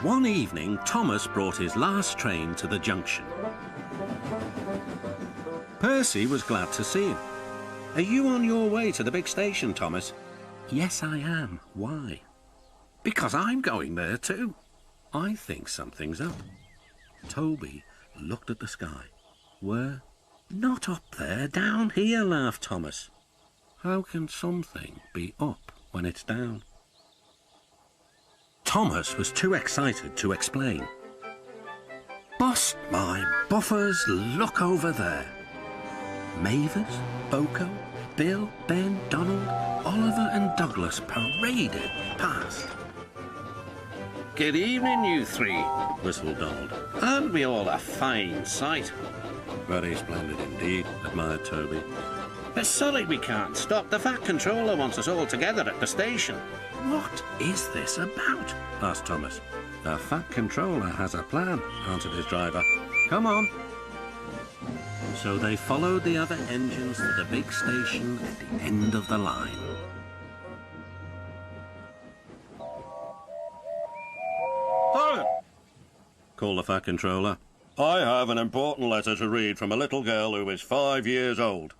One evening, Thomas brought his last train to the junction. Percy was glad to see him. "Are you on your way to the big station, Thomas?" "Yes, I am. Why?" "Because I'm going there too." "I think something's up." Toby looked at the sky. "Where?" "Not up there, down here," laughed Thomas. "How can something be up when it's down?" Thomas was too excited to explain. "Bust my buffers, look over there." Mavis, Boko, Bill, Ben, Donald, Oliver and Douglas paraded past. "Good evening, you three," whistled Donald. "Aren't we all a fine sight?" "Very splendid indeed," admired Toby. "But sorry we can't stop. The Fat Controller wants us all together at the station." "What is this about?" asked Thomas. "The Fat Controller has a plan," answered his driver. "Come on." So they followed the other engines to the big station at the end of the line. "Halt!" called the Fat Controller. "I have an important letter to read from a little girl who is 5 years old."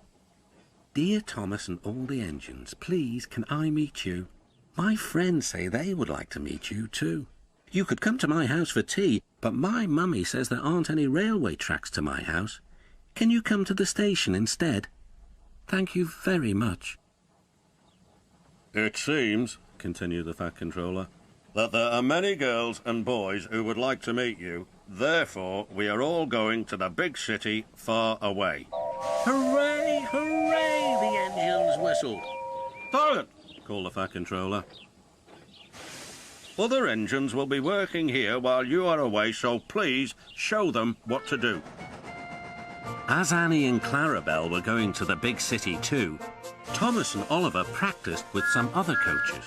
"Dear Thomas and all the engines, please, can I meet you? My friends say they would like to meet you too. You could come to my house for tea, but my mummy says there aren't any railway tracks to my house. Can you come to the station instead? Thank you very much." "It seems," continued the Fat Controller, "that there are many girls and boys who would like to meet you. Therefore, we are all going to the big city far away." "Hooray, hooray!" the engines whistled. "Silent!" called the Fat Controller. "Other engines will be working here while you are away, so please show them what to do." As Annie and Clarabelle were going to the big city too, Thomas and Oliver practiced with some other coaches.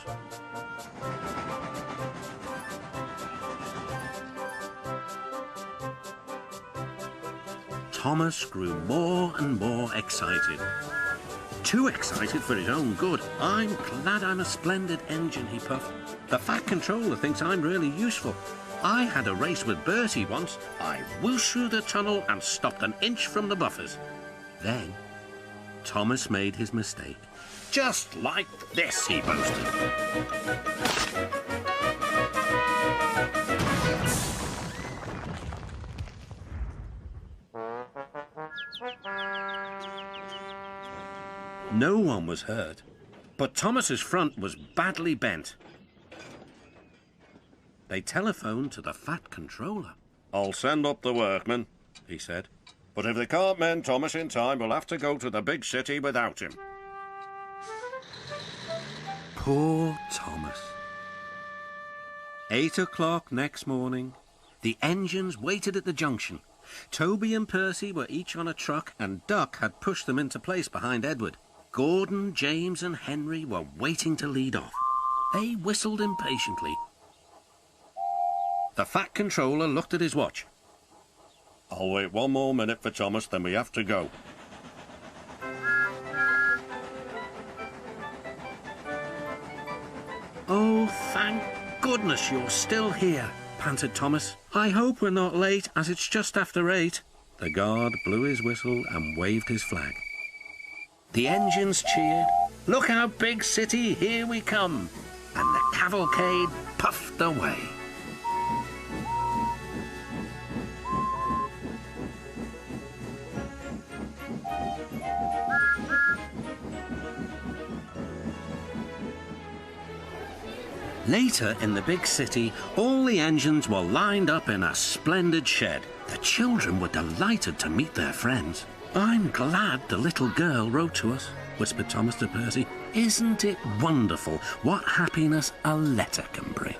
Thomas grew more and more excited. Too excited for his own good. "I'm glad I'm a splendid engine," he puffed. "The Fat Controller thinks I'm really useful. I had a race with Bertie once. I whooshed through the tunnel and stopped an inch from the buffers." Then Thomas made his mistake. "Just like this," he boasted. No one was hurt, but Thomas's front was badly bent. They telephoned to the Fat Controller. "I'll send up the workmen," he said. "But if they can't mend Thomas in time, we'll have to go to the big city without him." Poor Thomas. 8 o'clock next morning. The engines waited at the junction. Toby and Percy were each on a truck, and Duck had pushed them into place behind Edward. Gordon, James and Henry were waiting to lead off. They whistled impatiently. The Fat Controller looked at his watch. "I'll wait one more minute for Thomas, then we have to go." "Oh, thank goodness you're still here," panted Thomas. "I hope we're not late, as it's just after 8. The guard blew his whistle and waved his flag. The engines cheered. "Look out, big city, here we come!" And the cavalcade puffed away. Later in the big city, all the engines were lined up in a splendid shed. The children were delighted to meet their friends. "I'm glad the little girl wrote to us," whispered Thomas to Percy. "Isn't it wonderful what happiness a letter can bring?"